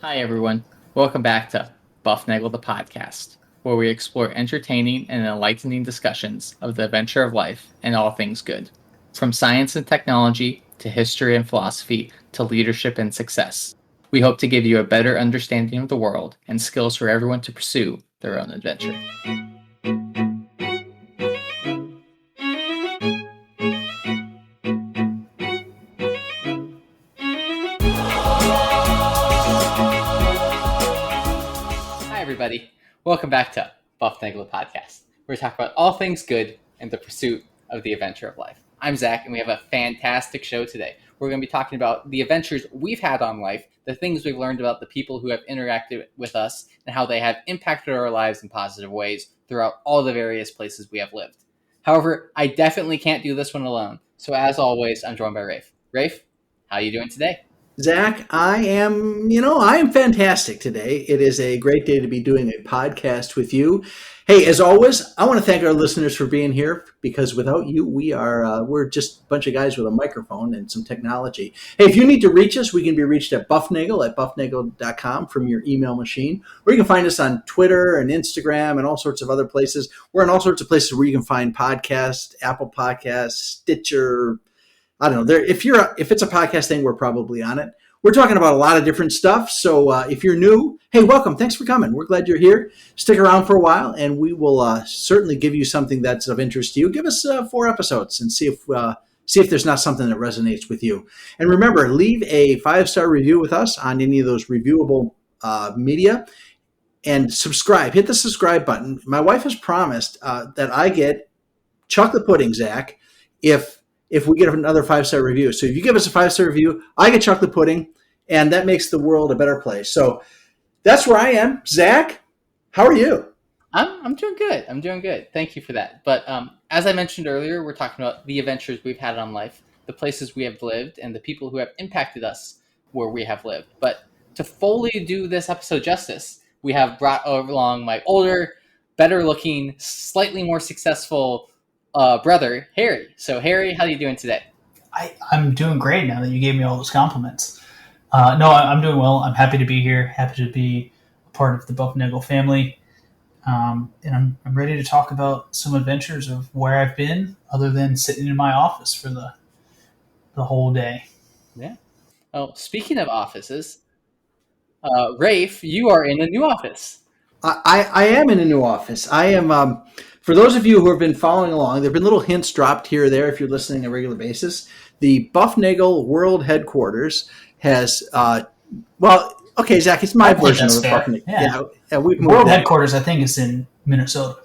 Hi, everyone. Welcome back to Bufnagle the podcast, where we explore entertaining and enlightening discussions of the adventure of life and all things good. From science and technology to history and philosophy to leadership and success. We hope to give you a better understanding of the world and skills for everyone to pursue their own adventure. Hi, everybody. Welcome back to Bufnagle the podcast, where we talk about all things good and the pursuit of the adventure of life. I'm Zach, and we have a fantastic show today. We're going to be talking about the adventures we've had on life, the things we've learned about the people who have interacted with us, and how they have impacted our lives in positive ways throughout all the various places we have lived. However, I definitely can't do this one alone. So as always, I'm joined by Rafe. Rafe, how are you doing today? Zach, I am fantastic today. It is a great day to be doing a podcast with you. Hey, as always, I want to thank our listeners for being here because without you, we're just a bunch of guys with a microphone and some technology. Hey, if you need to reach us, we can be reached at bufnagle@bufnagle.com from your email machine, or you can find us on Twitter and Instagram and all sorts of other places. We're in all sorts of places where you can find podcasts, Apple Podcasts, Stitcher. I don't know. If it's a podcast thing, we're probably on it. We're talking about a lot of different stuff. So if you're new, hey, welcome. Thanks for coming. We're glad you're here. Stick around for a while, and we will certainly give you something that's of interest to you. Give us 4 episodes and see if there's not something that resonates with you. And remember, leave a 5-star review with us on any of those reviewable media, and subscribe. Hit the subscribe button. My wife has promised that I get chocolate pudding, Zach, if we get another 5-star review. So if you give us a 5-star review, I get chocolate pudding, and that makes the world a better place. So that's where I am. Zach, how are you? I'm doing good. I'm doing good. Thank you for that. But as I mentioned earlier, we're talking about the adventures we've had on life, the places we have lived, and the people who have impacted us where we have lived. But to fully do this episode justice, we have brought along my older, better looking, slightly more successful brother, Harry. So Harry, how are you doing today? I'm doing great now that you gave me all those compliments. No, I'm doing well. I'm happy to be here. Happy to be a part of the Bufnagle family. And I'm ready to talk about some adventures of where I've been other than sitting in my office for the whole day. Yeah. Oh, speaking of offices, Rafe, you are in a new office. I am in a new office. I am, for those of you who have been following along, there have been little hints dropped here or there if you're listening on a regular basis. The Bufnagle World Headquarters has, okay, Zach, it's my version of the Bufnagle. Yeah, we've moved. World Headquarters, I think, is in Minnesota.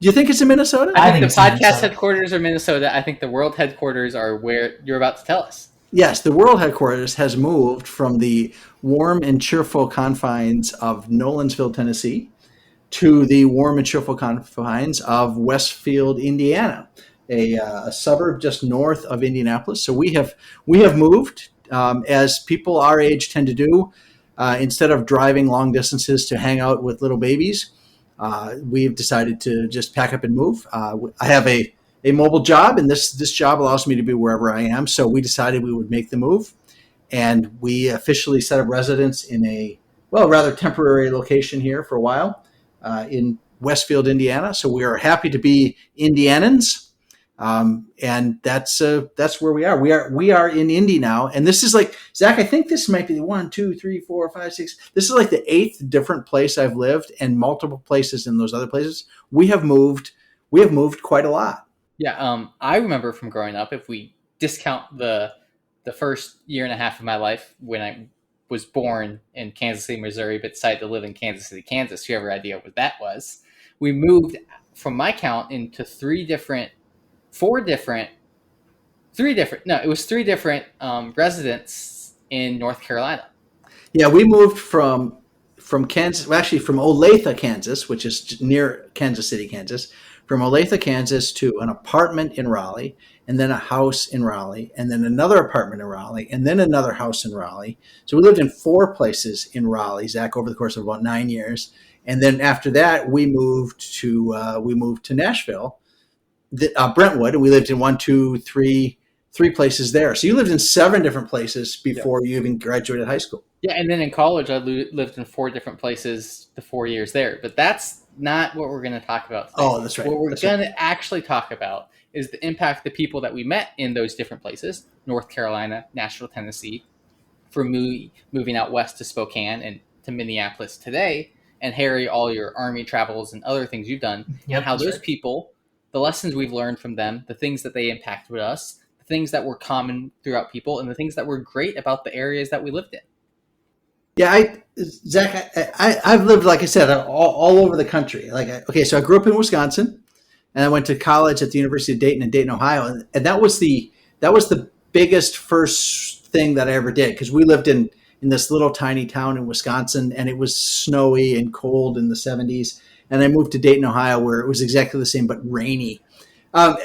Do you think it's in Minnesota? I think the podcast headquarters are Minnesota. I think the world headquarters are where you're about to tell us. Yes, the world headquarters has moved from the warm and cheerful confines of Nolensville, Tennessee, to the warm and cheerful confines of Westfield, Indiana, a suburb just north of Indianapolis. So we have moved, as people our age tend to do. Instead of driving long distances to hang out with little babies, we've decided to just pack up and move. I have a mobile job, and this job allows me to be wherever I am. So we decided we would make the move, and we officially set up residence in a rather temporary location here for a while in Westfield, Indiana. So we are happy to be Indianans, and that's where we are. We are in Indy now, and this is like, Zach, I think this might be the 1, 2, 3, 4, 5, 6. This is like the 8th different place I've lived, and multiple places in those other places. We have moved quite a lot. Yeah, I remember from growing up, if we discount the first year and a half of my life when I was born in Kansas City, Missouri, but decided to live in Kansas City, Kansas, you have an idea what that was. We moved, from my count, into three different residents in North Carolina. Yeah, we moved from Kansas, well, actually from Olathe, Kansas, which is near Kansas City, Kansas, from Olathe, Kansas to an apartment in Raleigh, and then a house in Raleigh, and then another apartment in Raleigh, and then another house in Raleigh. So we lived in 4 places in Raleigh, Zach, over the course of about 9 years. And then after that, we moved to Nashville, Brentwood, and we lived in 3 places there. So you lived in 7 different places before you even graduated high school. Yeah, and then in college, I lived in 4 different places the 4 years there. But that's not what we're going to talk about today. Oh, that's right. What we're That's going right. to actually talk about is the impact of the people that we met in those different places: North Carolina, Nashville, Tennessee, for moving out west to Spokane and to Minneapolis today, and Harry, all your Army travels and other things you've done, Yep, and how that's those right. people, the lessons we've learned from them, the things that they impacted with us, the things that were common throughout people, and the things that were great about the areas that we lived in. Yeah, Zach, I've lived, like I said, all over the country. Okay, so I grew up in Wisconsin, and I went to college at the University of Dayton in Dayton, Ohio, and that was the biggest first thing that I ever did, because we lived in this little tiny town in Wisconsin, and it was snowy and cold in the 70s, and I moved to Dayton, Ohio, where it was exactly the same but rainy. But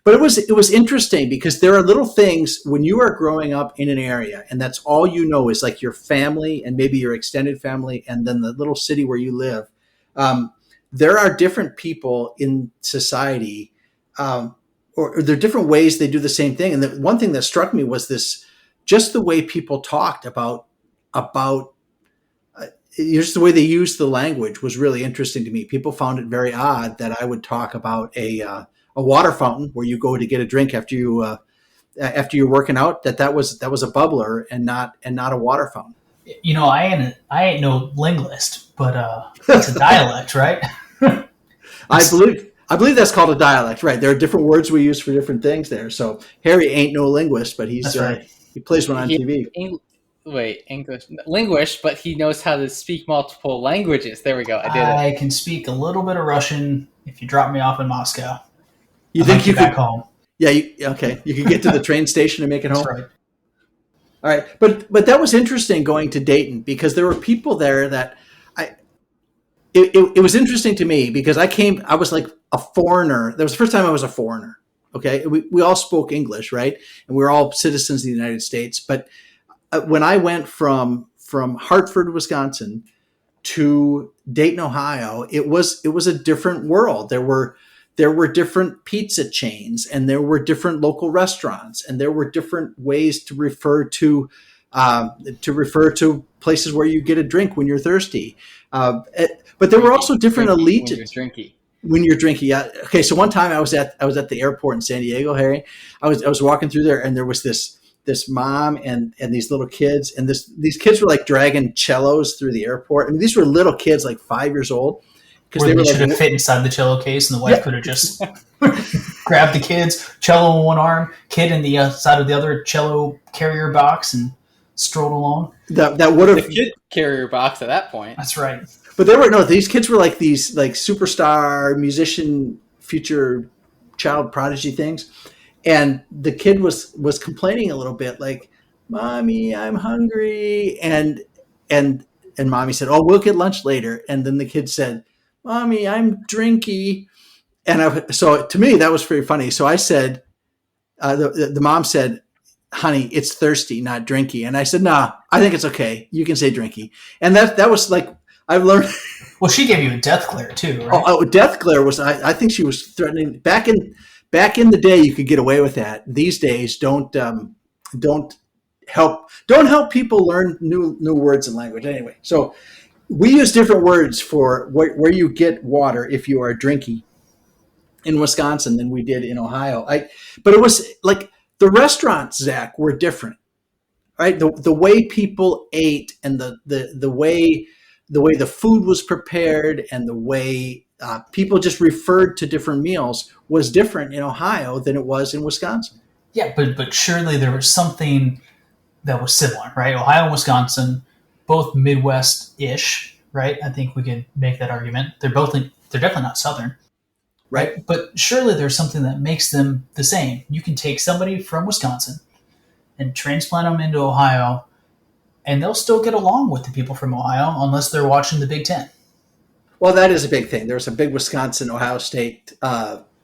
it was interesting because there are little things when you are growing up in an area, and that's all you know is like your family and maybe your extended family, and then the little city where you live. Um, there are different people in society, or there are different ways they do the same thing. And the one thing that struck me was just the way people talked about just the way they used the language was really interesting to me. People found it very odd that I would talk about a water fountain where you go to get a drink after you're working out. That was a bubbler and not a water fountain. I ain't no linguist, but it's a dialect, right? I believe that's called a dialect, right? There are different words we use for different things there. So Harry ain't no linguist, but That's right. he plays one on He, TV. English linguist, but he knows how to speak multiple languages. There we go. I did it. I can speak a little bit of Russian if you drop me off in Moscow. You I'll think make you you back could? home. Yeah. Okay. You could get to the train station and make it That's home. right. All right, but that was interesting going to Dayton because there were people there that I. It was interesting to me because I was like a foreigner. That was the first time I was a foreigner. Okay, we all spoke English, right? And we were all citizens of the United States. But when I went from Hartford, Wisconsin, to Dayton, Ohio, it was a different world. There were different pizza chains, and there were different local restaurants, and there were different ways to refer to places where you get a drink when you're thirsty. But there were also different When you're allegiances drinky. when you're drinking. Yeah. Okay. So one time I was at the airport in San Diego, Harry. I was walking through there, and there was this mom and these little kids, and these kids were like dragging cellos through the airport. I mean, these were little kids, like 5 years old, because Where they they were should have like, fit inside the cello case, and the wife yeah, could have just grabbed the kids, cello in one arm, kid in the side of the other cello carrier box, and strolled along. that would The have. kid carrier box at that point. That's right. But they were no. These kids were like these like superstar musician, future child prodigy things, and the kid was complaining a little bit, like, "Mommy, I'm hungry," and mommy said, "Oh, we'll get lunch later." And then the kid said, "Mommy, I'm drinky," so to me that was very funny. So I said, the mom said, "Honey, it's thirsty, not drinky." And I said, "Nah, I think it's okay. You can say drinky." And that was like I've learned. Well, she gave you a death glare too, right? Death glare was. I think she was threatening. Back in the day, you could get away with that. These days, don't help people learn new words and language. Anyway, so we use different words for where you get water if you are drinky in Wisconsin than we did in Ohio. But it was like the restaurants, Zach, were different, right? The way people ate and the way the food was prepared and the way people just referred to different meals was different in Ohio than it was in Wisconsin. Yeah, but surely there was something that was similar, right? Ohio and Wisconsin, both Midwest-ish, right? I think we can make that argument. They're definitely not Southern, Right. But surely there's something that makes them the same. You can take somebody from Wisconsin and transplant them into Ohio, and they'll still get along with the people from Ohio unless they're watching the Big Ten. Well, that is a big thing. There's a big Wisconsin-Ohio State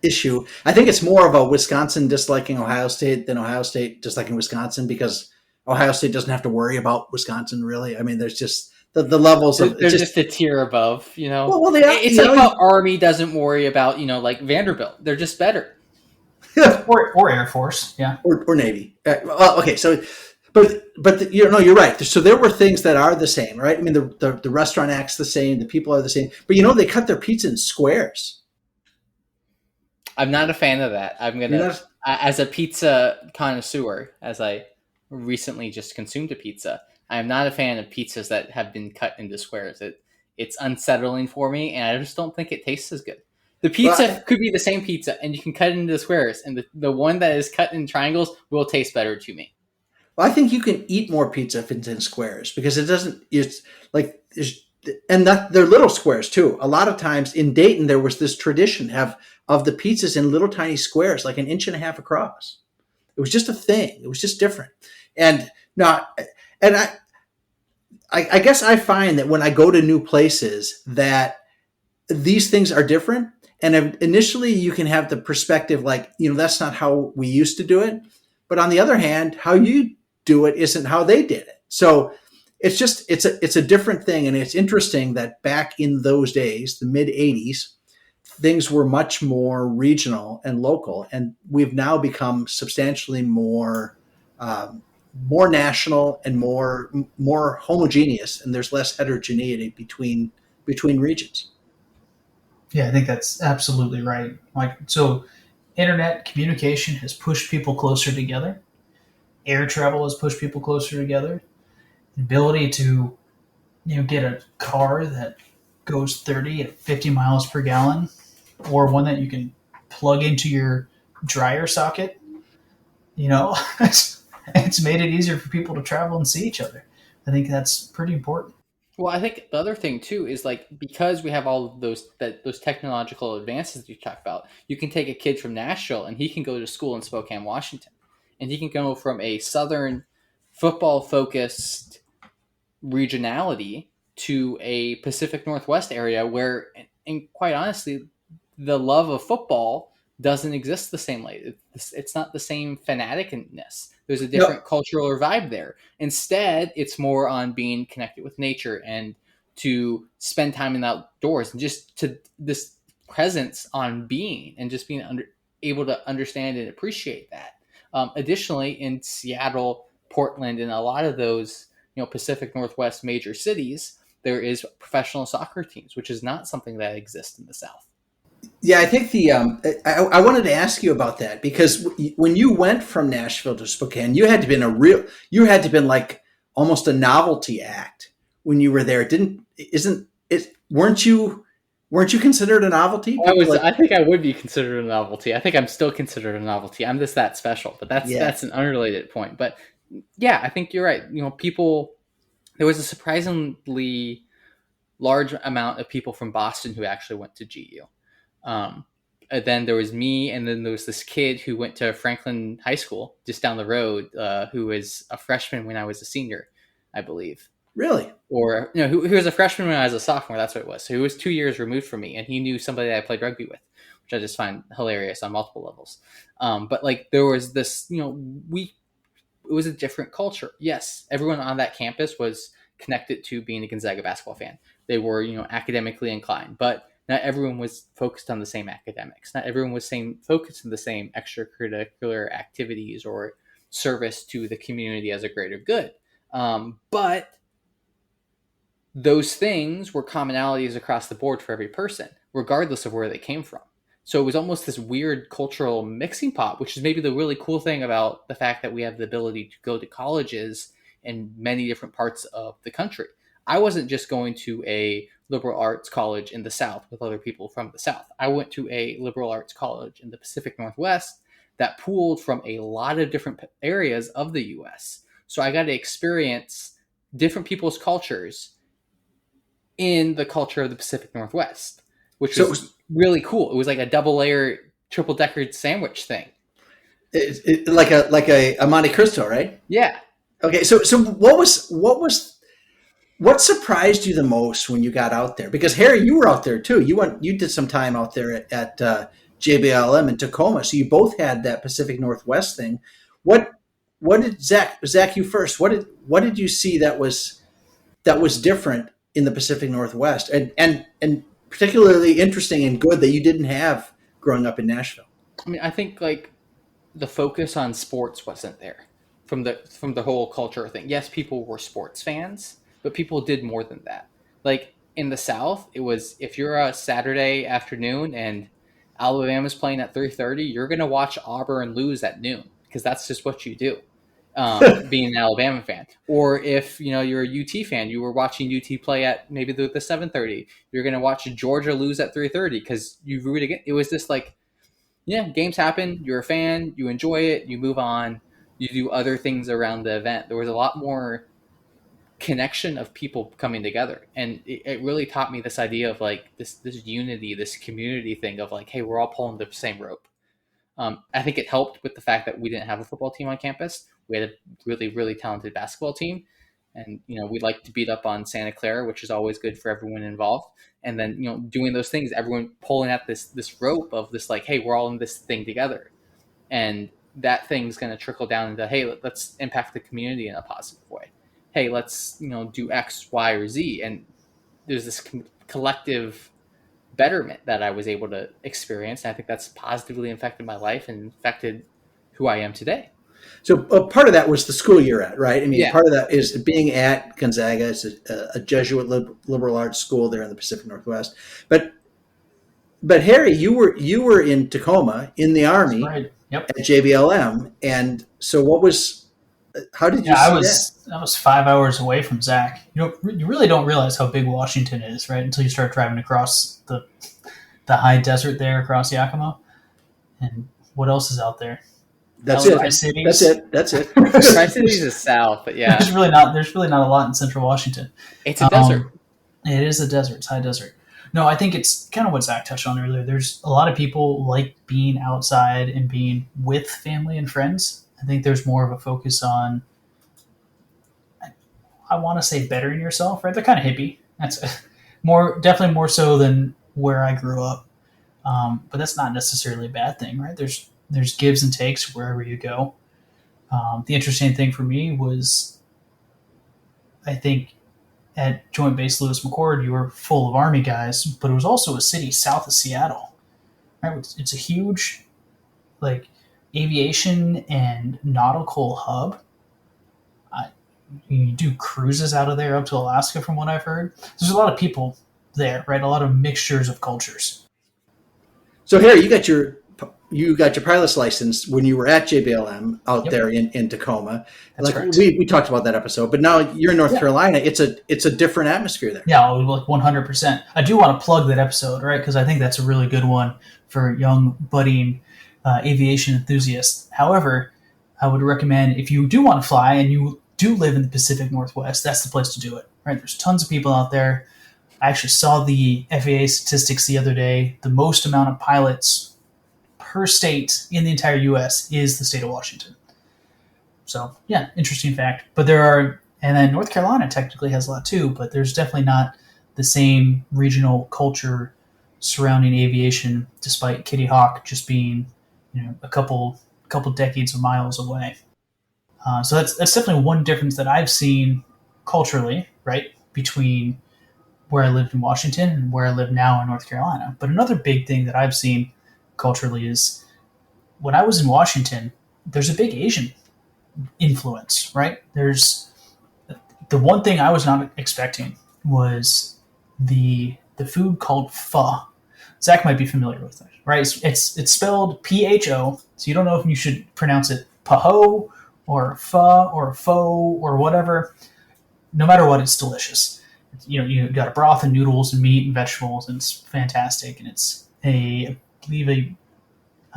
issue. I think it's more of a Wisconsin disliking Ohio State than Ohio State disliking Wisconsin because Ohio State doesn't have to worry about Wisconsin, really. I mean, there's just the levels of... They're just a tier above, you know. Well, It's like how Army doesn't worry about, like Vanderbilt. They're just better. Or Air Force, yeah. or Navy. Well, okay, so... But you're right. So there were things that are the same, right? I mean, the restaurant acts the same, the people are the same, but they cut their pizza in squares. I'm not a fan of that. You're not. As a pizza connoisseur, as I recently just consumed a pizza, I am not a fan of pizzas that have been cut into squares. It's unsettling for me, and I just don't think it tastes as good. The pizza could be the same pizza, and you can cut it into squares, and the one that is cut in triangles will taste better to me. Well, I think you can eat more pizza if it's in squares because it doesn't. It's like, and they're little squares too. A lot of times in Dayton, there was this tradition of the pizzas in little tiny squares, like an inch and a half across. It was just a thing. It was just different. And not, and I guess I find that when I go to new places that these things are different. And initially you can have the perspective like, that's not how we used to do it. But on the other hand, how you do it isn't how they did it. So it's a different thing. And it's interesting that back in those days, the mid 80s, things were much more regional and local. And we've now become substantially more national and more homogeneous. And there's less heterogeneity between regions. Yeah, I think that's absolutely right. Like, so internet communication has pushed people closer together. Air travel has pushed people closer together. The ability to, get a car that goes 30 at 50 miles per gallon, or one that you can plug into your dryer socket, it's made it easier for people to travel and see each other. I think that's pretty important. Well, I think the other thing too is like because we have all of those technological advances that you talk about, you can take a kid from Nashville and he can go to school in Spokane, Washington, and he can go from a Southern football focused regionality to a Pacific Northwest area where, and quite honestly, the love of football doesn't exist the same way. It's not the same fanaticness. There's a different cultural or vibe there. Instead, it's more on being connected with nature and to spend time in the outdoors and just to this presence on being and just being able to understand and appreciate that. Additionally, in Seattle, Portland, and a lot of those Pacific Northwest major cities, there is professional soccer teams, which is not something that exists in the South. Yeah, I think I wanted to ask you about that because when you went from Nashville to Spokane, you had to been like almost a novelty act when you were there. Weren't you considered a novelty? I think I would be considered a novelty. I think I'm still considered a novelty. I'm just that special, but that's an unrelated point. But yeah, I think you're right. There was a surprisingly large amount of people from Boston who actually went to GU. Then there was me, and then there was this kid who went to Franklin High School just down the road, who was a freshman when I was a senior, I believe. Really? Or who was a freshman when I was a sophomore. That's what it was. So he was 2 years removed from me, and he knew somebody that I played rugby with, which I just find hilarious on multiple levels. But like there was this, it was a different culture. Yes, everyone on that campus was connected to being a Gonzaga basketball fan. They were, academically inclined, but not everyone was focused on the same academics. Not everyone was focused on the same extracurricular activities or service to the community as a greater good. But those things were commonalities across the board for every person, regardless of where they came from. So it was almost this weird cultural mixing pot, which is maybe the really cool thing about the fact that we have the ability to go to colleges in many different parts of the country. I wasn't just going to a liberal arts college in the South with other people from the South. I went to a liberal arts college in the Pacific Northwest that pooled from a lot of different areas of the U.S. So I got to experience different people's cultures in the culture of the Pacific Northwest, which was really cool. It was like a double layer, triple decker sandwich thing. Like a Monte Cristo, right? Yeah. Okay. So what surprised you the most when you got out there? Because Harry, you were out there too. You did some time out there at JBLM in Tacoma. So you both had that Pacific Northwest thing. What did Zach, you first, what did you see that was different in the Pacific Northwest and particularly interesting and good that you didn't have growing up in Nashville? I mean, I think like the focus on sports wasn't there from the whole culture thing. Yes, people were sports fans, but people did more than that. Like in the South, it was if you're a Saturday afternoon and Alabama's playing at 3:30, you're gonna watch Auburn lose at noon because that's just what you do. Being an Alabama fan, or if you're a UT fan, you were watching UT play at maybe the 7:30. You're gonna watch Georgia lose at 3:30 because you root against. It was just like, yeah, games happen. You're a fan. You enjoy it. You move on. You do other things around the event. There was a lot more connection of people coming together, and it really taught me this idea of like this unity, this community thing of like, hey, we're all pulling the same rope. I think it helped with the fact that we didn't have a football team on campus. We had a really, really talented basketball team. And, we like to beat up on Santa Clara, which is always good for everyone involved. And then, doing those things, everyone pulling at this rope of this, like, hey, we're all in this thing together. And that thing's going to trickle down into, hey, let's impact the community in a positive way. Hey, let's, do X, Y, or Z. And there's this collective betterment that I was able to experience. And I think that's positively affected my life and affected who I am today. So part of that was the school you're at, right? I mean, Yeah. Part of that is being at Gonzaga. It's a Jesuit liberal arts school there in the Pacific Northwest. But Harry, you were in Tacoma in the Army. That's right. Yep. At JBLM. And so how did you see that? I was 5 hours away from Zach. You really don't realize how big Washington is, right? Until you start driving across the high desert there across Yakima. And what else is out there? That's it. That's it. Tri-Cities is south, but yeah. There's really not a lot in central Washington. It's a desert. It is a desert. It's high desert. No, I think it's kind of what Zach touched on earlier. There's a lot of people like being outside and being with family and friends. I think there's more of a focus on, I want to say, bettering yourself, right? They're kind of hippie. That's definitely more so than where I grew up. But that's not necessarily a bad thing, right? There's gives and takes wherever you go. The interesting thing for me was, I think, at Joint Base Lewis McChord, you were full of Army guys, but it was also a city south of Seattle. Right? It's a huge, like, aviation and nautical hub. You do cruises out of there up to Alaska, from what I've heard. There's a lot of people there, right? A lot of mixtures of cultures. So Harry, you got your pilot's license when you were at JBLM out there in Tacoma. That's correct. We talked about that episode, but now you're in North Carolina. It's a different atmosphere there. Yeah, like 100%. I do want to plug that episode, right? Because I think that's a really good one for young budding aviation enthusiasts. However, I would recommend, if you do want to fly and you do live in the Pacific Northwest, that's the place to do it, right? There's tons of people out there. I actually saw the FAA statistics the other day. The most amount of pilots per state in the entire U.S. is the state of Washington. So, yeah, interesting fact. But and then North Carolina technically has a lot too, but there's definitely not the same regional culture surrounding aviation, despite Kitty Hawk just being, a couple decades of miles away. So that's definitely one difference that I've seen culturally, right, between where I lived in Washington and where I live now in North Carolina. But another big thing that I've seen culturally is, when I was in Washington, there's a big Asian influence, right? There's the one thing I was not expecting was the food called pho. Zach might be familiar with it, right? It's spelled PHO, so you don't know if you should pronounce it paho or pho or faux or whatever. No matter what, it's delicious. You got a broth and noodles and meat and vegetables, and it's fantastic. And it's I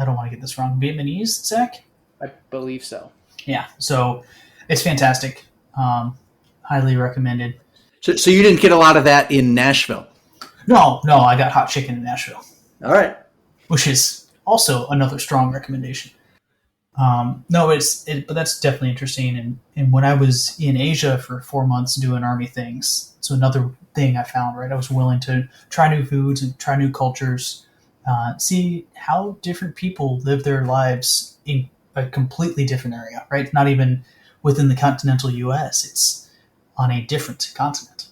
don't want to get this wrong, Vietnamese, Zach? I believe so. Yeah, so it's fantastic. Highly recommended. So you didn't get a lot of that in Nashville? No, I got hot chicken in Nashville. All right. Which is also another strong recommendation. But that's definitely interesting. And when I was in Asia for 4 months doing Army things, so another thing I found, right, I was willing to try new foods and try new cultures, see how different people live their lives in a completely different area, right? Not even within the continental U.S., it's on a different continent.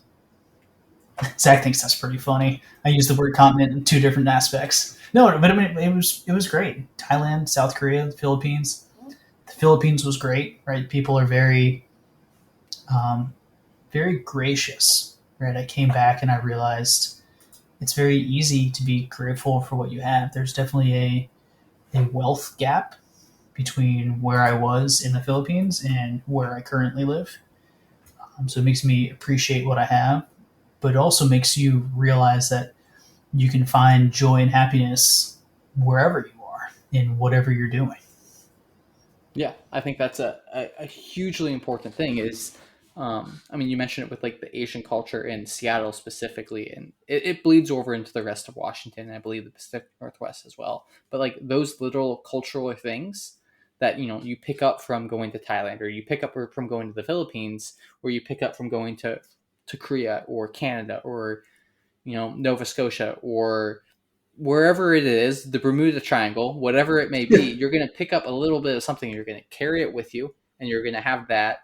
Zach thinks that's pretty funny. I use the word continent in two different aspects. No, but I mean, it was great. Thailand, South Korea, the Philippines. The Philippines was great, right? People are um, very gracious, right? I came back and I realized it's very easy to be grateful for what you have. There's definitely a wealth gap between where I was in the Philippines and where I currently live. So it makes me appreciate what I have, but it also makes you realize that you can find joy and happiness wherever you are in whatever you're doing. Yeah, I think that's a hugely important thing is, I mean, you mentioned it with like the Asian culture in Seattle specifically, and it bleeds over into the rest of Washington, and I believe the Pacific Northwest as well. But like those little cultural things that, you pick up from going to Thailand, or you pick up from going to the Philippines, or you pick up from going to Korea or Canada or, Nova Scotia or wherever it is, the Bermuda Triangle, whatever it may be, you're going to pick up a little bit of something. You're going to carry it with you, and you're going to have that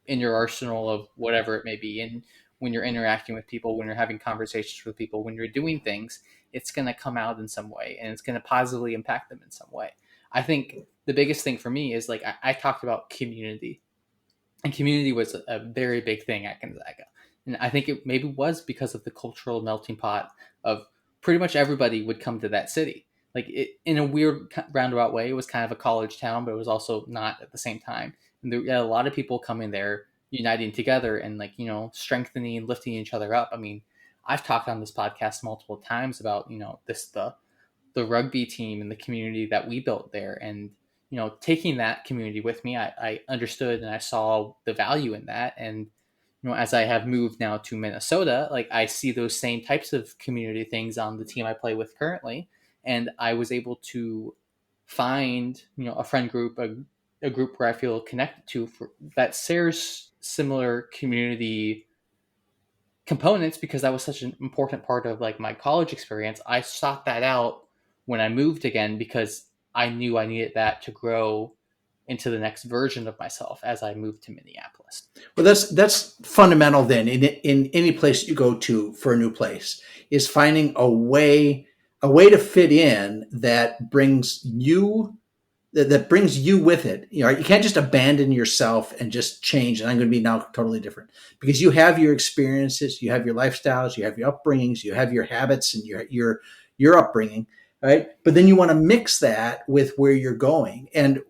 in your arsenal of whatever it may be. And when you're interacting with people, when you're having conversations with people, when you're doing things, it's going to come out in some way, and it's going to positively impact them in some way. I think the biggest thing for me is like I talked about community, and community was a very big thing at Gonzaga. And I think it maybe was because of the cultural melting pot of pretty much everybody would come to that city. Like in a weird roundabout way, it was kind of a college town, but it was also not at the same time. And there had a lot of people coming there, uniting together and like, strengthening and lifting each other up. I mean, I've talked on this podcast multiple times about, the rugby team and the community that we built there. And taking that community with me, I understood and I saw the value in that. And as I have moved now to Minnesota, like I see those same types of community things on the team I play with currently, and I was able to find a friend group, a group where I feel connected to that shares similar community components, because that was such an important part of like my college experience. I sought that out when I moved again because I knew I needed that to grow into the next version of myself as I moved to Minneapolis. Well, that's fundamental then in any place you go to for a new place is finding a way to fit in that brings you with it. You can't just abandon yourself and just change. And I'm going to be now totally different because you have your experiences, you have your lifestyles, you have your upbringings, you have your habits and your upbringing, right? But then you want to mix that with where you're going. And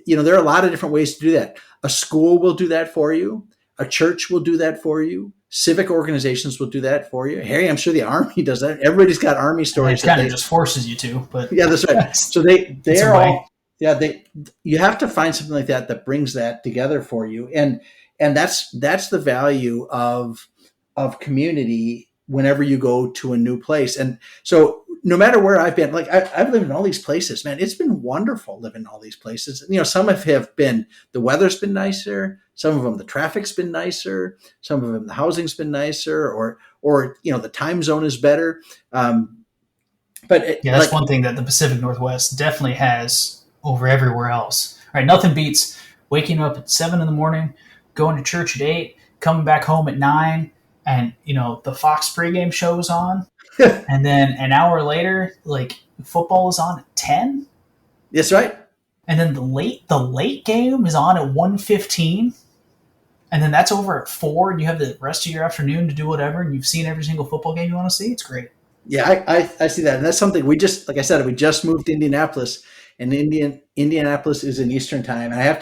there are a lot of different ways to do that. A school will do that for you. A church will do that for you. Civic organizations will do that for you. Harry, I'm sure the Army does that. Everybody's got Army stories. It kind of just forces you to, but yeah, that's right. So they are all, yeah, you have to find something like that brings that together for you. And that's the value of community whenever you go to a new place. And so no matter where I've been, like I've lived in all these places, man, it's been wonderful living in all these places. Some have been, the weather's been nicer. Some of them, the traffic's been nicer. Some of them, the housing's been nicer, or the time zone is better. But that's one thing that the Pacific Northwest definitely has over everywhere else. Right? Nothing beats waking up at 7 a.m, going to church at 8, coming back home at 9, and the Fox pregame show is on. And then an hour later, like football is on at 10. That's right. And then the late game is on at 1:15. And then that's over at 4, and you have the rest of your afternoon to do whatever, and you've seen every single football game you want to see. It's great. Yeah, I see that. And that's something like I said, we just moved to Indianapolis, and Indianapolis is in Eastern time. And I have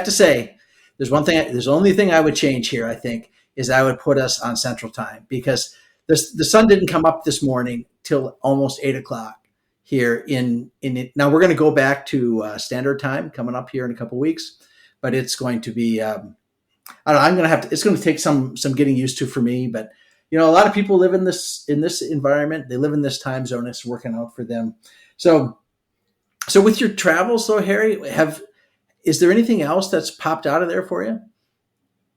to say, there's the only thing I would change here, I think, is I would put us on Central Time, because the sun didn't come up this morning till almost 8:00 here in it. Now we're going to go back to Standard Time coming up here in a couple of weeks, but it's going to be, I don't know, it's going to take some getting used to for me, but a lot of people live in this environment. They live in this time zone. It's working out for them. So with your travels though, Harry, is there anything else that's popped out of there for you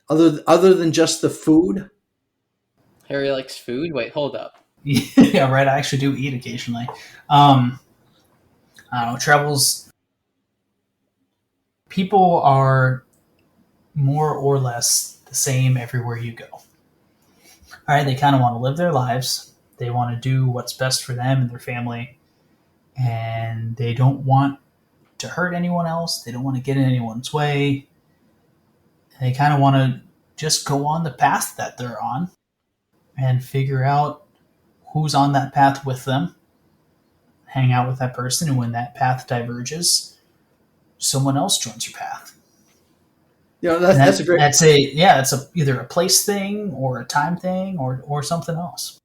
other than just the food? Harry likes food. Wait, hold up. Yeah, right. I actually do eat occasionally. I don't know, travels. People are more or less the same everywhere you go. All right, they kind of want to live their lives. They want to do what's best for them and their family, and they don't want to hurt anyone else. They don't want to get in anyone's way. They kind of want to just go on the path that they're on and figure out who's on that path with them, hang out with that person, and when that path diverges, someone else joins your path. That's a great. It's either a place thing or a time thing or something else.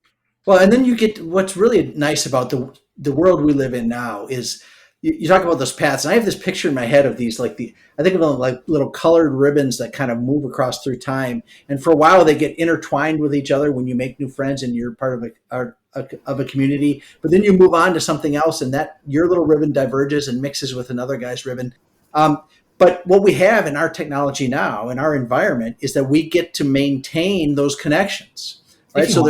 Well, and then you get what's really nice about the world we live in now is you talk about those paths, and I have this picture in my head of these I think of them like little colored ribbons that kind of move across through time, and for a while they get intertwined with each other when you make new friends and you're part of a community. But then you move on to something else, and that your little ribbon diverges and mixes with another guy's ribbon. But what we have in our technology now, in our environment, is that we get to maintain those connections, right? So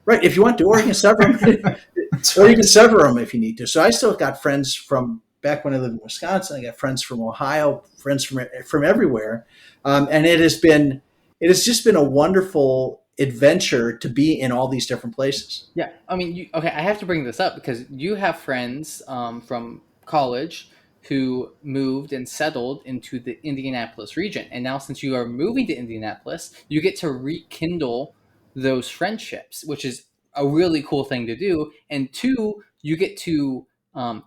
right, if you want to, or you can sever them, or you can sever them if you need to. So I still got friends from back when I lived in Wisconsin. I got friends from Ohio, friends from everywhere, and it has just been a wonderful adventure to be in all these different places. Yeah, I mean, I have to bring this up because you have friends from college who moved and settled into the Indianapolis region. And now since you are moving to Indianapolis, you get to rekindle those friendships, which is a really cool thing to do. And two, you get to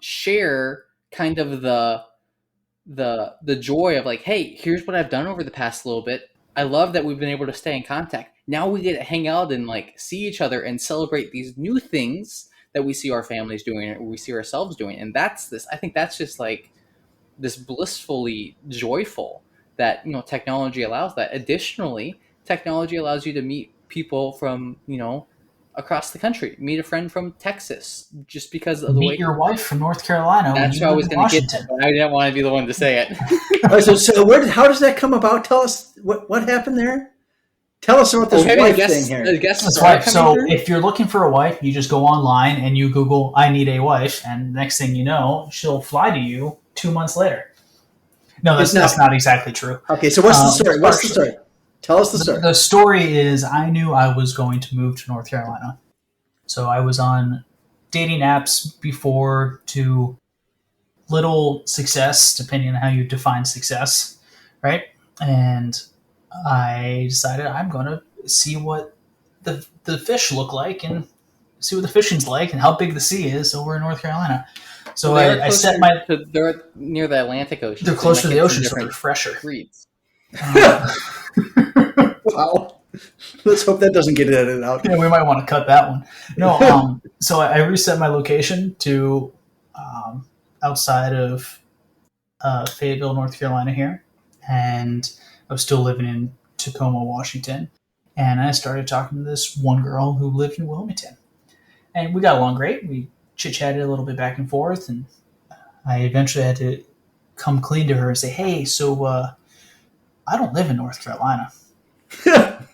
share kind of the joy of like, hey, here's what I've done over the past little bit. I love that we've been able to stay in contact. Now we get to hang out and like see each other and celebrate these new things that we see our families doing or we see ourselves doing. And I think that's just like this blissfully joyful that, technology allows that. Additionally, technology allows you to meet people from, across the country. Meet a friend from Texas just because of the way. Meet your wife from North Carolina. That's what I was going to get to, but I didn't want to be the one to say it. How does that come about? Tell us what happened there. Tell us about this wife thing here. That's right. So if you're looking for a wife, you just go online and you Google, I need a wife. And next thing you know, she'll fly to you 2 months later. No, that's not exactly true. Okay, so what's the story? Tell us the story. The story is I knew I was going to move to North Carolina. So I was on dating apps before to little success, depending on how you define success, right? And I decided I'm going to see what the fish look like and see what the fishing's like and how big the sea is over in North Carolina. So I set they're near the Atlantic Ocean. They're closer to the ocean, so they're fresher. Breeds. Wow. Let's hope that doesn't get edited out. Yeah, we might want to cut that one. No, so I reset my location to outside of Fayetteville, North Carolina here, and I was still living in Tacoma, Washington, and I started talking to this one girl who lived in Wilmington, and we got along great. We chit-chatted a little bit back and forth, and I eventually had to come clean to her and say, hey, so I don't live in North Carolina. I'm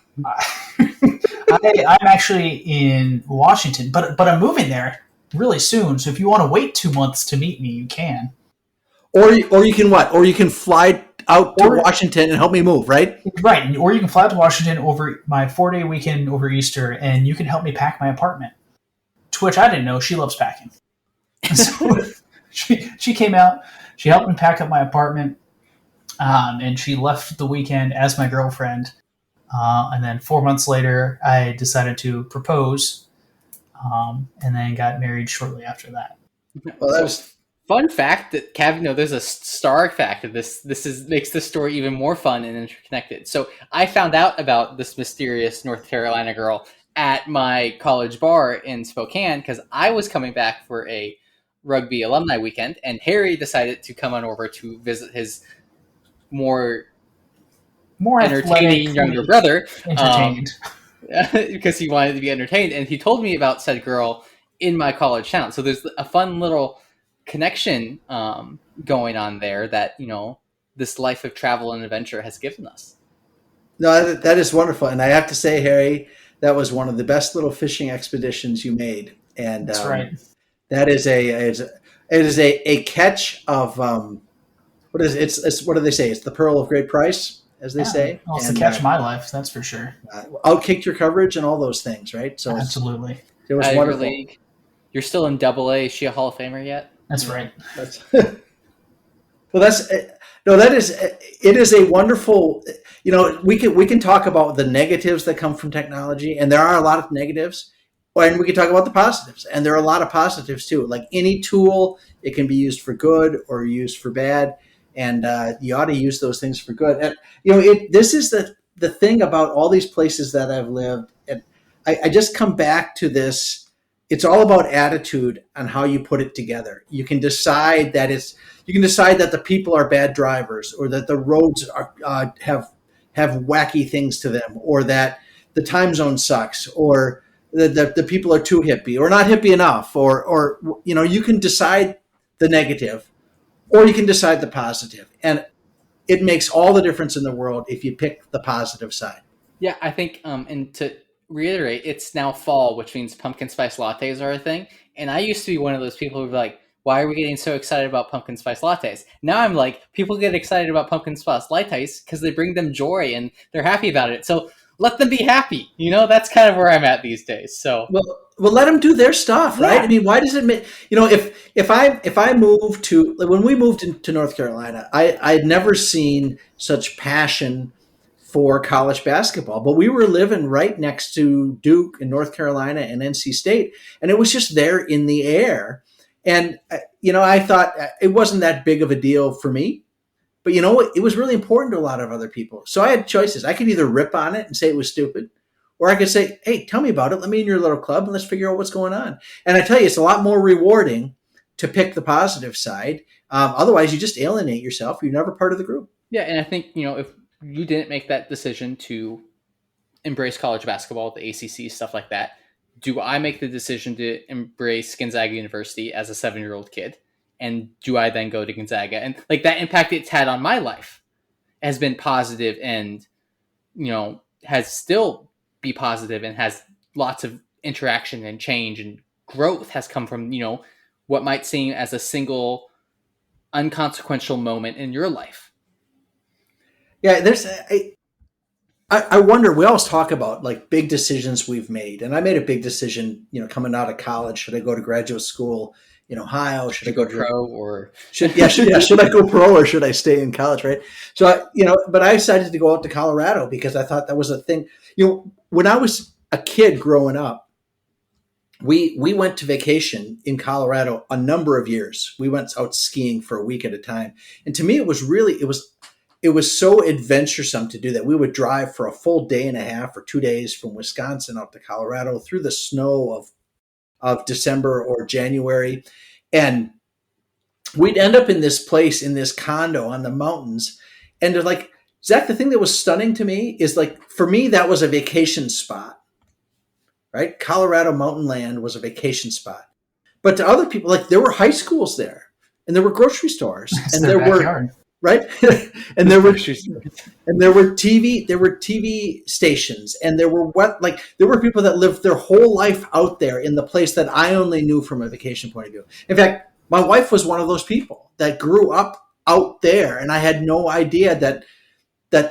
actually in Washington, but I'm moving there really soon. So if you want to wait 2 months to meet me, you can. Or you can what? Or you can fly out to Washington and help me move, right? Right. Or you can fly out to Washington over my 4-day weekend over Easter, and you can help me pack my apartment. To which I didn't know she loves packing. So she came out, she helped me pack up my apartment, and she left the weekend as my girlfriend. And then 4 months later, I decided to propose, and then got married shortly after that. Well, that was fun fact that there's a star fact of this. Makes this story even more fun and interconnected. So I found out about this mysterious North Carolina girl at my college bar in Spokane because I was coming back for a rugby alumni weekend, and Harry decided to come on over to visit his more entertaining younger brother, because he wanted to be entertained, and he told me about said girl in my college town. So there's a fun little connection going on there that this life of travel and adventure has given us. No, that is wonderful, and I have to say, Harry, that was one of the best little fishing expeditions you made, and that's right. That is a catch of what is it? It's what do they say? It's the pearl of great price, as they say. Well, it's the catch of my life, that's for sure. Outkicked your coverage and all those things, right? So absolutely, it was wonderful. You're still in AA. Is she a Hall of Famer yet? That's right. Well, that's no, that is it is a wonderful. We can talk about the negatives that come from technology, and there are a lot of negatives, and we can talk about the positives, and there are a lot of positives too. Like any tool, it can be used for good or used for bad, and you ought to use those things for good. And this is the thing about all these places that I've lived, and I just come back to this. It's all about attitude and how you put it together. You can decide that the people are bad drivers, or that the roads have wacky things to them, or that the time zone sucks, or the people are too hippie or not hippie enough, or you can decide the negative, or you can decide the positive, and it makes all the difference in the world if you pick the positive side. Yeah, I think, and to reiterate, it's now fall, which means pumpkin spice lattes are a thing. And I used to be one of those people who were like, why are we getting so excited about pumpkin spice lattes? Now I'm like, people get excited about pumpkin spice lattes because they bring them joy and they're happy about it. So let them be happy. That's kind of where I'm at these days. So Well, let them do their stuff, right? Yeah. I mean, why does it make if I moved to like, when we moved into North Carolina, I'd never seen such passion for college basketball, but we were living right next to Duke and North Carolina and NC State, and it was just there in the air. And I thought it wasn't that big of a deal for me, but it was really important to a lot of other people. So I had choices. I could either rip on it and say it was stupid, or I could say, hey, tell me about it. Let me in your little club and let's figure out what's going on. And I tell you, it's a lot more rewarding to pick the positive side. Otherwise, you just alienate yourself. You're never part of the group. Yeah, and I think, if you didn't make that decision to embrace college basketball, the ACC, stuff like that, do I make the decision to embrace Gonzaga University as a 7-year-old kid? And do I then go to Gonzaga? And like that impact it's had on my life has been positive, and, has still be positive, and has lots of interaction and change and growth has come from, what might seem as a single unconsequential moment in your life. Yeah, I wonder, we always talk about like big decisions we've made. And I made a big decision, coming out of college. Should I go to graduate school in Ohio? Should I go pro, or should I go pro, or should I stay in college? Right. So, but I decided to go out to Colorado because I thought that was a thing. When I was a kid growing up, we went to vacation in Colorado a number of years. We went out skiing for a week at a time. And to me, it was so adventuresome to do that. We would drive for a full day and a half or 2 days from Wisconsin up to Colorado through the snow of December or January. And we'd end up in this place, in this condo on the mountains. And they're like, Zach, the thing that was stunning to me is, like, for me, that was a vacation spot, right? Colorado mountain land was a vacation spot. But to other people, like, there were high schools there, and there were grocery stores, and there were, right? and there were TV stations, and there were people that lived their whole life out there in the place that I only knew from a vacation point of view. In fact, my wife was one of those people that grew up out there, and I had no idea that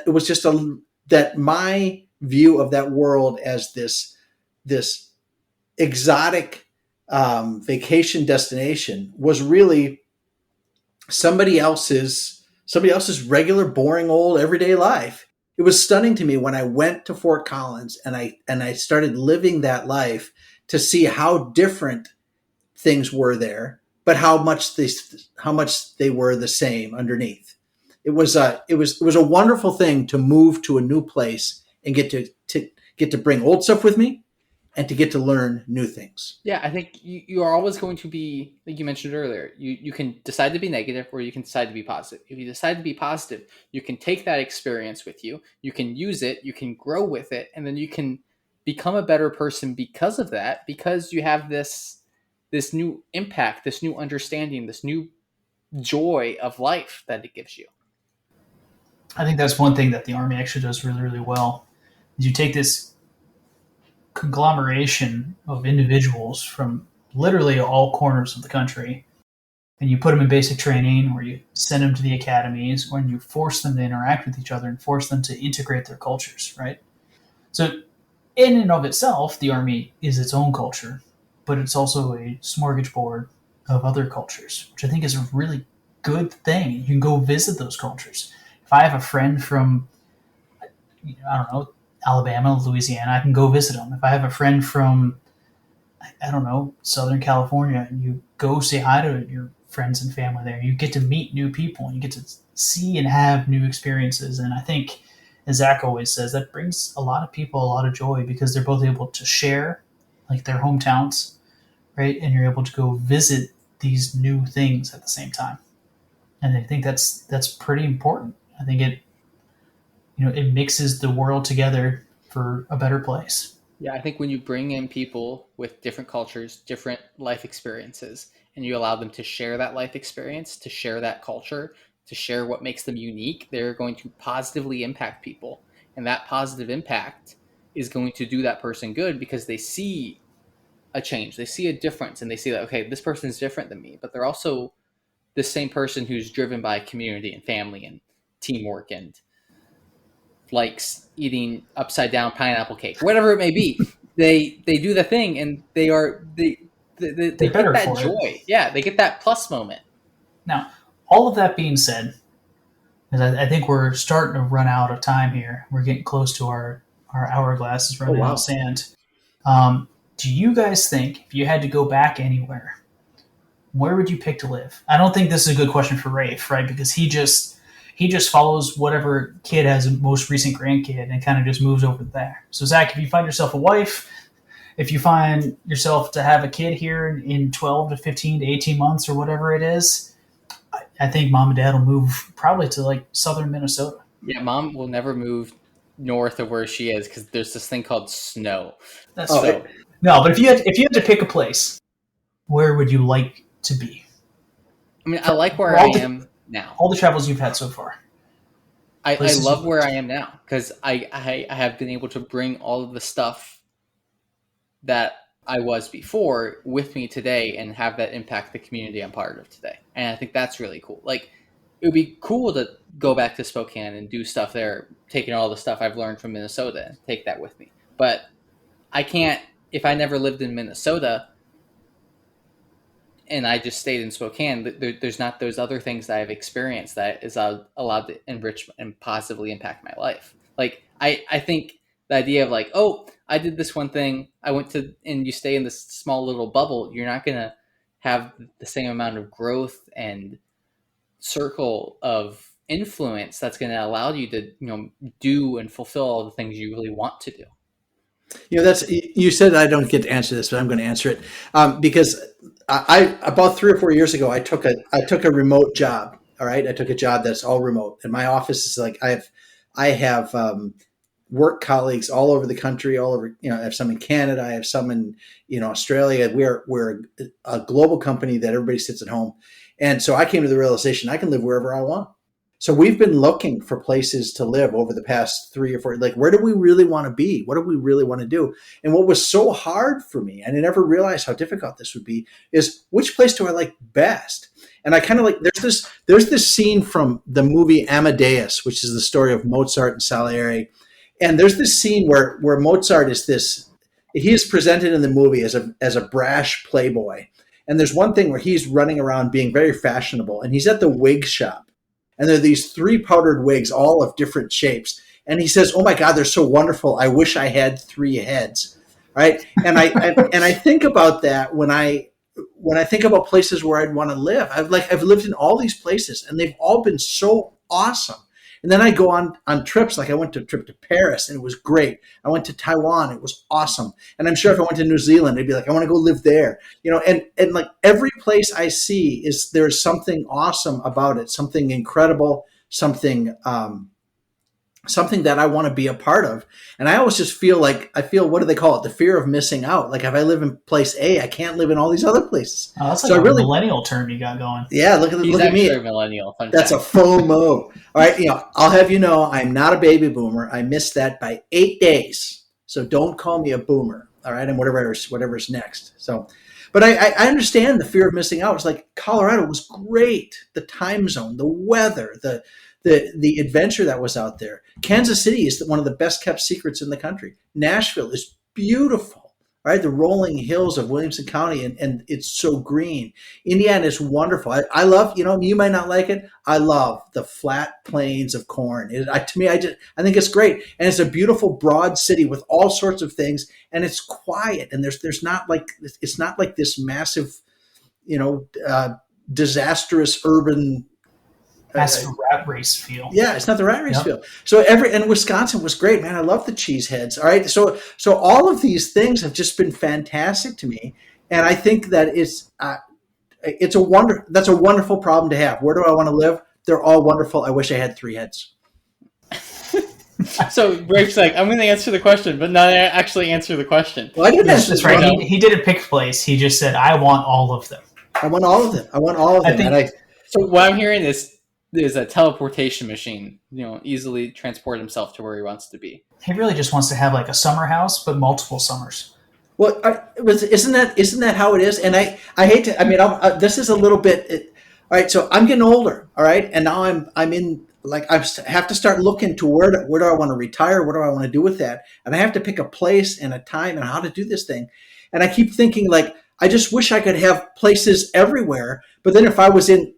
it was just that my view of that world as this exotic vacation destination was really somebody else's regular, boring, old, everyday life. It was stunning to me when I went to Fort Collins and I started living that life, to see how different things were there, but how much they were the same underneath. It was a wonderful thing to move to a new place and get to bring old stuff with me, and to get to learn new things. Yeah, I think you are always going to be, like you mentioned earlier, you can decide to be negative, or you can decide to be positive. If you decide to be positive, you can take that experience with you, you can use it, you can grow with it, and then you can become a better person because of that, because you have this new impact, this new understanding, this new joy of life that it gives you. I think that's one thing that the Army actually does really, really well. Is you take this conglomeration of individuals from literally all corners of the country, and you put them in basic training, or you send them to the academies, or you force them to interact with each other and force them to integrate their cultures, right? So in and of itself, the Army is its own culture, but it's also a smorgasbord of other cultures, which I think is a really good thing. You can go visit those cultures. If I have a friend from, I don't know, Alabama, Louisiana, I can go visit them. If I have a friend from, I don't know, Southern California, and you go say hi to your friends and family there, you get to meet new people and you get to see and have new experiences. And I think, as Zach always says, that brings a lot of people a lot of joy because they're both able to share like their hometowns, right? And you're able to go visit these new things at the same time. And I think that's pretty important. I think it mixes the world together for a better place. Yeah, I think when you bring in people with different cultures, different life experiences, and you allow them to share that life experience, to share that culture, to share what makes them unique, they're going to positively impact people. And that positive impact is going to do that person good because they see a change, they see a difference, and they see that, okay, this person is different than me, but they're also the same person who's driven by community and family and teamwork and likes eating upside down pineapple cake, whatever it may be. They do the thing, and they get that joy. Yeah, they get that plus moment. Now, all of that being said, because I think we're starting to run out of time here. We're getting close to our hourglass is running out of sand. Do you guys think if you had to go back anywhere, where would you pick to live? I don't think this is a good question for Rafe, right? Because he just follows whatever kid has a most recent grandkid and kind of just moves over there. So Zach, if you find yourself a wife, if you find yourself to have a kid here in 12 to 15 to 18 months or whatever it is, I think mom and dad will move probably to like southern Minnesota. Yeah, mom will never move north of where she is because there's this thing called snow. That's so. No, but if you had to pick a place, where would you like to be? I mean, I like where I am now. All the travels you've had so far. I love where I am now because I have been able to bring all of the stuff that I was before with me today and have that impact the community I'm part of today. And I think that's really cool. Like, it would be cool to go back to Spokane and do stuff there, taking all the stuff I've learned from Minnesota and take that with me. But I can't, if I never lived in Minnesota and I just stayed in Spokane, there's not those other things that I've experienced that is allowed to enrich and positively impact my life. Like, I think the idea of like, oh, I did this one thing, I went to, and you stay in this small little bubble, you're not going to have the same amount of growth and circle of influence that's going to allow you to, do and fulfill all the things you really want to do. You said I don't get to answer this, but I'm going to answer it because I about 3 or 4 years ago I took a remote job. All right, I took a job that's all remote, and my office is like I have work colleagues all over the country, all over. I have some in Canada, I have some in Australia. We're a global company that everybody sits at home, and so I came to the realization I can live wherever I want. So we've been looking for places to live over the past 3 or 4, like, where do we really want to be? What do we really want to do? And what was so hard for me, and I never realized how difficult this would be, is which place do I like best? And I kind of like, there's this scene from the movie Amadeus, which is the story of Mozart and Salieri. And there's this scene where Mozart he is presented in the movie as a brash playboy. And there's one thing where he's running around being very fashionable, and he's at the wig shop. And there are these 3 powdered wigs, all of different shapes. And he says, "Oh my God, they're so wonderful. I wish I had 3 heads." Right? And I think about that when I think about places where I'd want to live. I've lived in all these places, and they've all been so awesome. And then I go on trips, like I went to a trip to Paris, and it was great. I went to Taiwan, it was awesome. And I'm sure if I went to New Zealand, I'd be like, I want to go live there. And like every place I see there's something awesome about it, something incredible, something that I want to be a part of. And I always just feel, what do they call it? The fear of missing out. Like, if I live in place A, I can't live in all these other places. Oh, that's like a millennial term you got going. Yeah, look at me. A millennial. That's a FOMO. All right, I'll have you know, I'm not a baby boomer. I missed that by 8 days. So don't call me a boomer. All right, and whatever's next. So, but I understand the fear of missing out. It's like Colorado was great. The time zone, the weather, the adventure that was out there. Kansas City is one of the best kept secrets in the country. Nashville is beautiful. right? The rolling hills of Williamson County, and it's so green. Indiana is wonderful. I love, you might not like it. I love the flat plains of corn. To me, I think it's great. And it's a beautiful, broad city with all sorts of things. And it's quiet. And there's not like, it's not like this massive, disastrous urban. Massive rat race feel. Yeah, it's not the rat race feel. So and Wisconsin was great, man. I love the cheeseheads. All right, so all of these things have just been fantastic to me, and I think that that's a wonderful problem to have. Where do I want to live? They're all wonderful. I wish I had 3 heads. So Rafe's like, I'm going to answer the question, but not actually answer the question. Well, I didn't answer That's right. He didn't pick place. He just said, I want all of them. I want all of them. So what I'm hearing is a teleportation machine, easily transport himself to where he wants to be. He really just wants to have like a summer house, but multiple summers. Well, isn't that how it is? And I hate to. I mean, this is a little bit. All right, so I'm getting older. All right, and now I'm in. Like, I have to start looking to where do I want to retire? What do I want to do with that? And I have to pick a place and a time and how to do this thing. And I keep thinking, like, I just wish I could have places everywhere. But then if I was in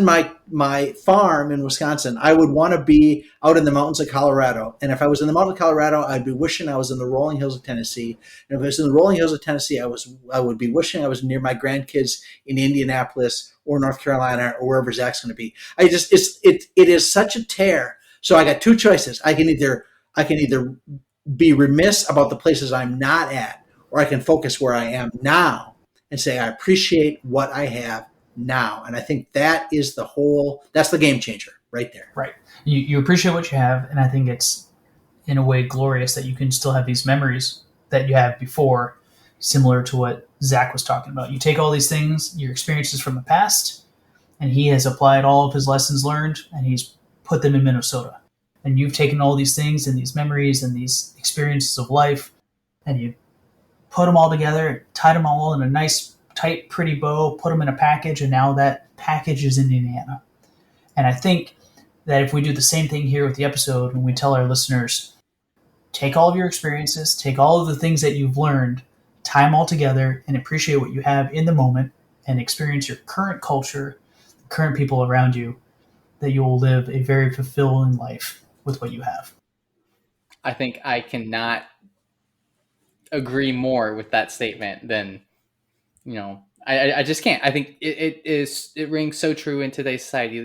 my farm in Wisconsin, I would want to be out in the mountains of Colorado. And if I was in the mountains of Colorado, I'd be wishing I was in the rolling hills of Tennessee. And if I was in the rolling hills of Tennessee, I would be wishing I was near my grandkids in Indianapolis or North Carolina or wherever Zach's going to be. It is such a tear. So I got 2 choices. I can either be remiss about the places I'm not at, or I can focus where I am now and say I appreciate what I have now. And I think that's the game changer right there. Right. You appreciate what you have, and I think it's in a way glorious that you can still have these memories that you had before, similar to what Zach was talking about. You take all these things, your experiences from the past, and he has applied all of his lessons learned, and he's put them in Minnesota. And you've taken all these things and these memories and these experiences of life, and you put them all together, tied them all in a nice, tight, pretty bow, put them in a package, and now that package is in Indiana. And I think that if we do the same thing here with the episode, and we tell our listeners, take all of your experiences, take all of the things that you've learned, tie them all together, and appreciate what you have in the moment, and experience your current culture, the current people around you, that you will live a very fulfilling life with what you have. I think I cannot agree more with that statement than, I just can't. I think it rings so true in today's society.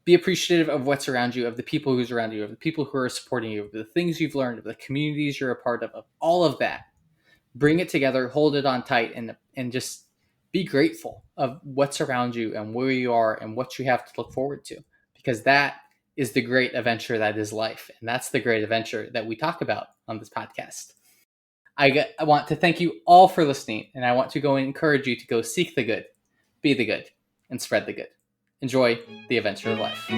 Be appreciative of what's around you, of the people who's around you, of the people who are supporting you, of the things you've learned, of the communities you're a part of all of that. Bring it together, hold it on tight, and just be grateful of what's around you and where you are and what you have to look forward to, because that is the great adventure that is life. And that's the great adventure that we talk about on this podcast. I want to thank you all for listening, and I want to go and encourage you to go seek the good, be the good, and spread the good. Enjoy the adventure of life.